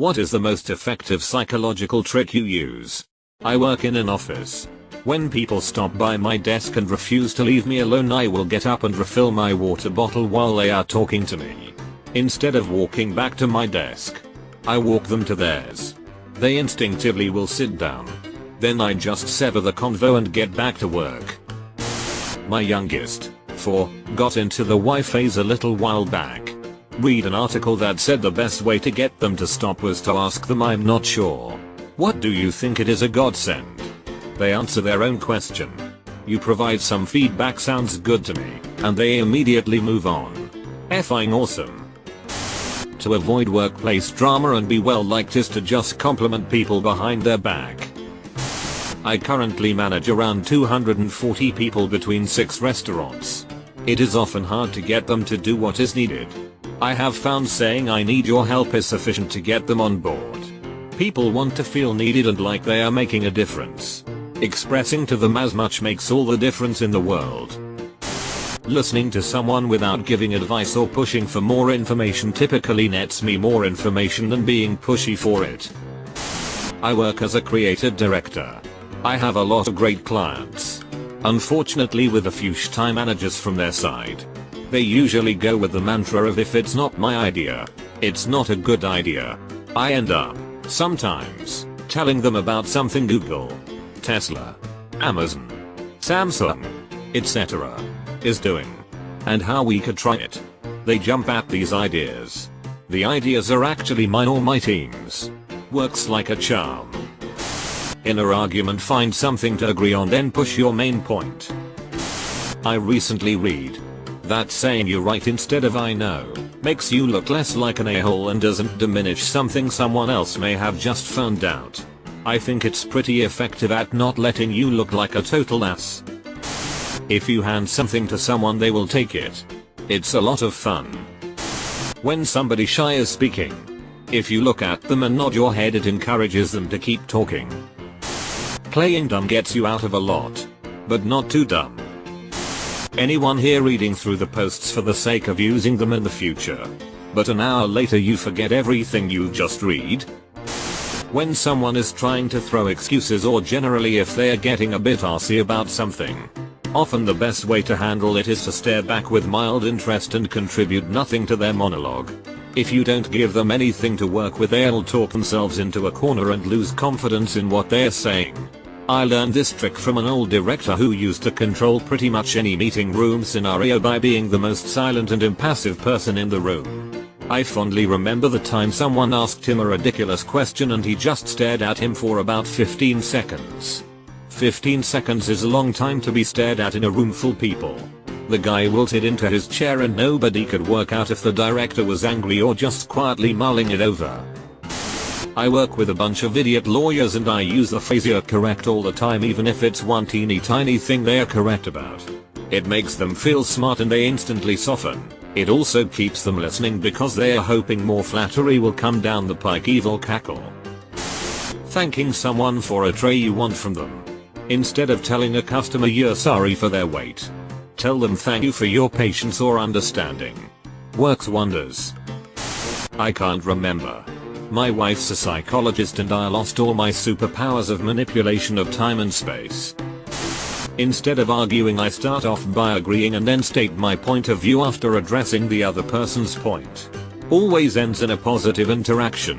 What is the most effective psychological trick you use? I work in an office. When people stop by my desk and refuse to leave me alone, I will get up and refill my water bottle while they are talking to me. Instead of walking back to my desk, I walk them to theirs. They instinctively will sit down. Then I just sever the convo and get back to work. My youngest, 4, got into the why phase a little while back. Read an article that said the best way to get them to stop was to ask them, "I'm not sure. What do you think it is a godsend?" They answer their own question. You provide some feedback, "Sounds good to me," and they immediately move on. Effing awesome. To avoid workplace drama and be well liked is to just compliment people behind their back. I currently manage around 240 people between 6 restaurants. It is often hard to get them to do what is needed. I have found saying "I need your help" is sufficient to get them on board. People want to feel needed and like they are making a difference. Expressing to them as much makes all the difference in the world. Listening to someone without giving advice or pushing for more information typically nets me more information than being pushy for it. I work as a creative director. I have a lot of great clients. Unfortunately, with a few time managers from their side. They usually go with the mantra of "if it's not my idea, it's not a good idea." I end up, sometimes, telling them about something Google, Tesla, Amazon, Samsung, etc. is doing, and how we could try it. They jump at these ideas. The ideas are actually mine or my team's. Works like a charm. In an argument, find something to agree on, then push your main point. I recently read that saying "you're right" instead of "I know" makes you look less like an a-hole and doesn't diminish something someone else may have just found out. I think it's pretty effective at not letting you look like a total ass. If you hand something to someone, they will take it. It's a lot of fun. When somebody shy is speaking, if you look at them and nod your head, it encourages them to keep talking. Playing dumb gets you out of a lot, but not too dumb. Anyone here reading through the posts for the sake of using them in the future, but an hour later you forget everything you just read? When someone is trying to throw excuses, or generally if they are getting a bit arsy about something, often the best way to handle it is to stare back with mild interest and contribute nothing to their monologue. If you don't give them anything to work with, they'll talk themselves into a corner and lose confidence in what they're saying. I learned this trick from an old director who used to control pretty much any meeting room scenario by being the most silent and impassive person in the room. I fondly remember the time someone asked him a ridiculous question and he just stared at him for about 15 seconds. 15 seconds is a long time to be stared at in a room full people. The guy wilted into his chair and nobody could work out if the director was angry or just quietly mulling it over. I work with a bunch of idiot lawyers and I use the phrase "you're correct" all the time, even if it's one teeny tiny thing they are correct about. It makes them feel smart and they instantly soften. It also keeps them listening because they are hoping more flattery will come down the pike. Evil cackle. Thanking someone for a tray you want from them. Instead of telling a customer you're sorry for their wait, tell them "thank you for your patience" or understanding. Works wonders. I can't remember. My wife's a psychologist and I lost all my superpowers of manipulation of time and space. Instead of arguing, I start off by agreeing and then state my point of view after addressing the other person's point. Always ends in a positive interaction.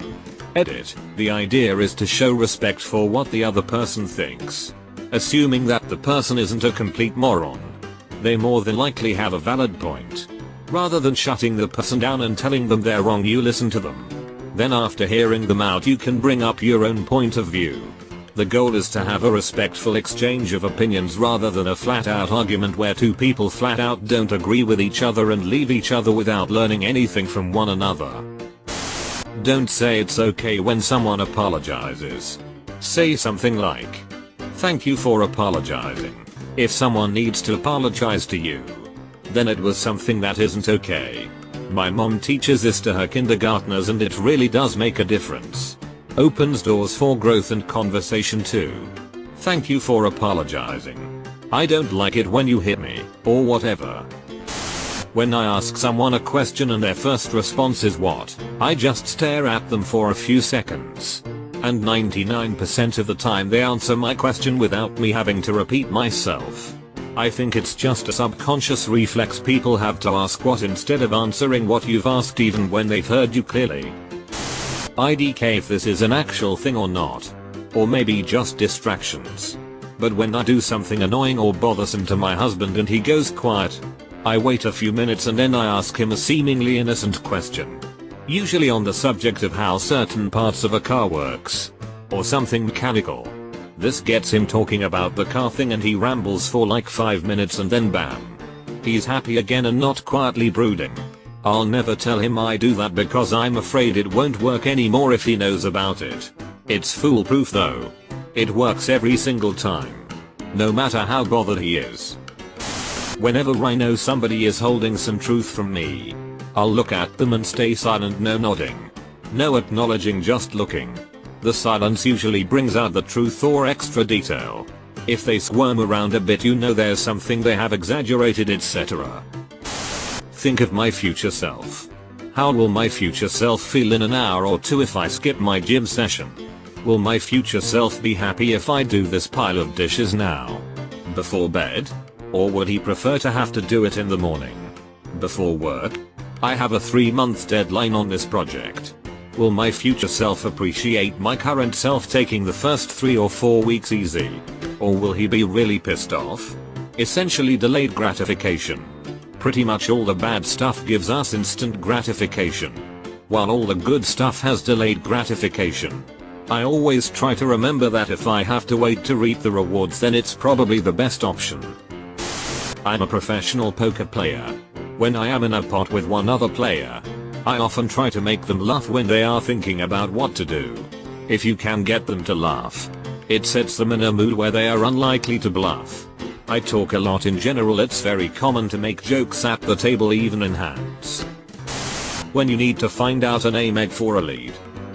Edit. The idea is to show respect for what the other person thinks. Assuming that the person isn't a complete moron. They more than likely have a valid point. Rather than shutting the person down and telling them they're wrong, you listen to them. Then after hearing them out, you can bring up your own point of view. The goal is to have a respectful exchange of opinions rather than a flat out argument where two people flat out don't agree with each other and leave each other without learning anything from one another. Don't say it's okay when someone apologizes. Say something like, "Thank you for apologizing." If someone needs to apologize to you, then it was something that isn't okay. My mom teaches this to her kindergartners and it really does make a difference. Opens doors for growth and conversation too. "Thank you for apologizing. I don't like it when you hit me," or whatever. When I ask someone a question and their first response is what, I just stare at them for a few seconds. And 99% of the time they answer my question without me having to repeat myself. I think it's just a subconscious reflex people have to ask what instead of answering what you've asked even when they've heard you clearly. IDK if this is an actual thing or not. Or maybe just distractions. But when I do something annoying or bothersome to my husband and he goes quiet, I wait a few minutes and then I ask him a seemingly innocent question. Usually on the subject of how certain parts of a car works. Or something mechanical. This gets him talking about the car thing and he rambles for like 5 minutes and then bam. He's happy again and not quietly brooding. I'll never tell him I do that because I'm afraid it won't work anymore if he knows about it. It's foolproof though. It works every single time. No matter how bothered he is. Whenever I know somebody is holding some truth from me, I'll look at them and stay silent, no nodding. No acknowledging, just looking. The silence usually brings out the truth or extra detail. If they squirm around a bit you know there's something they have exaggerated, etc. Think of my future self. How will my future self feel in an hour or two if I skip my gym session? Will my future self be happy if I do this pile of dishes now? Before bed? Or would he prefer to have to do it in the morning? Before work? I have a 3-month deadline on this project. Will my future self appreciate my current self taking the first 3 or 4 weeks easy? Or will he be really pissed off? Essentially delayed gratification. Pretty much all the bad stuff gives us instant gratification, while all the good stuff has delayed gratification. I always try to remember that if I have to wait to reap the rewards then it's probably the best option. I'm a professional poker player. When I am in a pot with one other player, I often try to make them laugh when they are thinking about what to do. If you can get them to laugh, it sets them in a mood where they are unlikely to bluff. I talk a lot in general. It's very common to make jokes at the table even in hands. When you need to find out a name egg for a lead,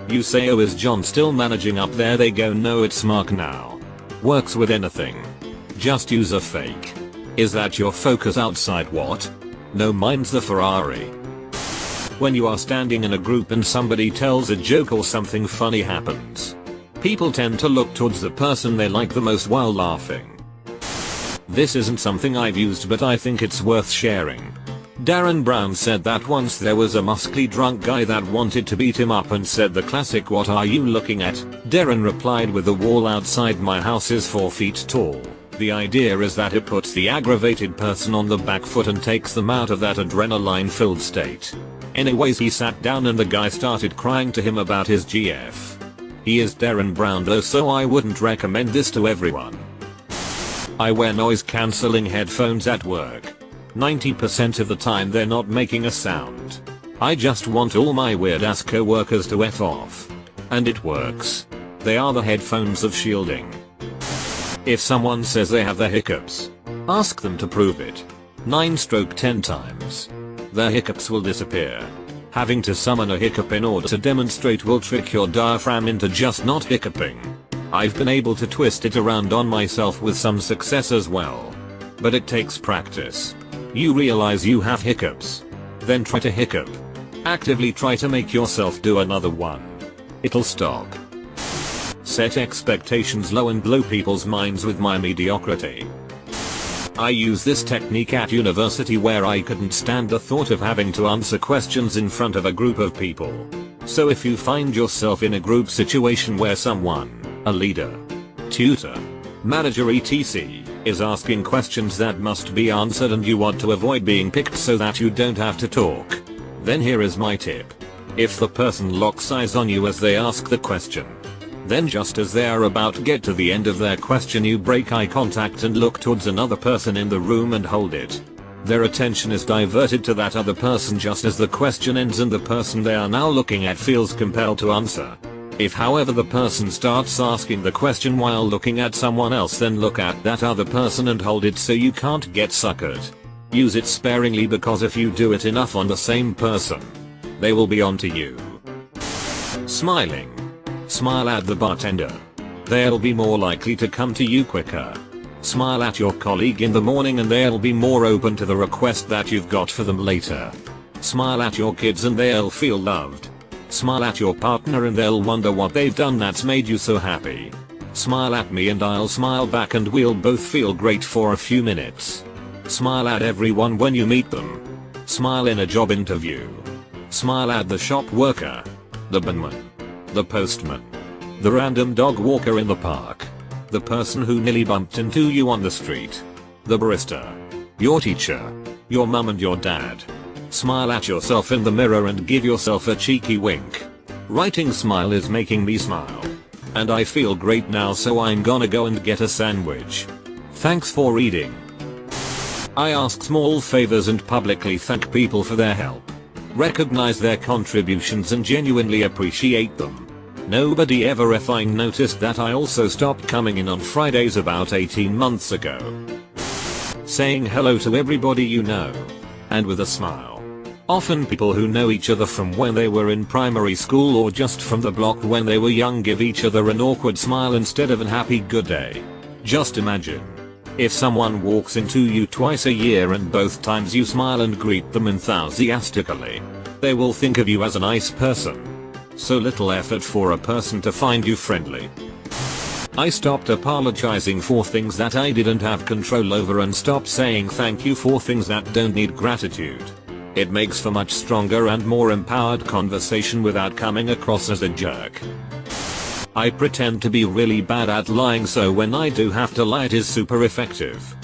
you say, oh, is John still managing up there? They go, no, it's Mark now. Works with anything. Just use a fake. Is that your focus outside? What? No, mine's the Ferrari. When you are standing in a group and somebody tells a joke or something funny happens, people tend to look towards the person they like the most while laughing. This isn't something I've used but I think it's worth sharing. Darren Brown said that once there was a muscly drunk guy that wanted to beat him up and said the classic, what are you looking at? Darren replied with, the wall outside my house is 4 feet tall. The idea is that it puts the aggravated person on the back foot and takes them out of that adrenaline filled state. Anyways, he sat down and the guy started crying to him about his GF. He is Darren Brown though, so I wouldn't recommend this to everyone. I wear noise cancelling headphones at work. 90% of the time they're not making a sound. I just want all my weird ass co-workers to F off. And it works. They are the headphones of shielding. If someone says they have the hiccups, ask them to prove it. 9/10 times. Their hiccups will disappear. Having to summon a hiccup in order to demonstrate will trick your diaphragm into just not hiccuping. I've been able to twist it around on myself with some success as well. But it takes practice. You realize you have hiccups. Then try to hiccup. Actively try to make yourself do another one. It'll stop. Set expectations low and blow people's minds with my mediocrity. I use this technique at university where I couldn't stand the thought of having to answer questions in front of a group of people. So if you find yourself in a group situation where someone, a leader, tutor, manager etc., is asking questions that must be answered and you want to avoid being picked so that you don't have to talk, then here is my tip. If the person locks eyes on you as they ask the question, then just as they are about to get to the end of their question you break eye contact and look towards another person in the room and hold it. Their attention is diverted to that other person just as the question ends and the person they are now looking at feels compelled to answer. If however the person starts asking the question while looking at someone else, then look at that other person and hold it so you can't get suckered. Use it sparingly because if you do it enough on the same person, they will be onto you. Smiling. Smile at the bartender. They'll be more likely to come to you quicker. Smile at your colleague in the morning and they'll be more open to the request that you've got for them later. Smile at your kids and they'll feel loved. Smile at your partner and they'll wonder what they've done that's made you so happy. Smile at me and I'll smile back and we'll both feel great for a few minutes. Smile at everyone when you meet them. Smile in a job interview. Smile at the shop worker, the barman, the postman, the random dog walker in the park, the person who nearly bumped into you on the street, the barista, your teacher, your mum and your dad. Smile at yourself in the mirror and give yourself a cheeky wink. Writing smile is making me smile. And I feel great now, so I'm gonna go and get a sandwich. Thanks for reading. I ask small favors and publicly thank people for their help. Recognize their contributions and genuinely appreciate them. Nobody ever effing noticed that I also stopped coming in on Fridays about 18 months ago. Saying hello to everybody you know. And with a smile. Often people who know each other from when they were in primary school or just from the block when they were young give each other an awkward smile instead of an happy good day. Just imagine. If someone walks into you twice a year and both times you smile and greet them enthusiastically, they will think of you as a nice person. So little effort for a person to find you friendly. I stopped apologizing for things that I didn't have control over and stopped saying thank you for things that don't need gratitude. It makes for much stronger and more empowered conversation without coming across as a jerk. I pretend to be really bad at lying, so when I do have to lie it is super effective.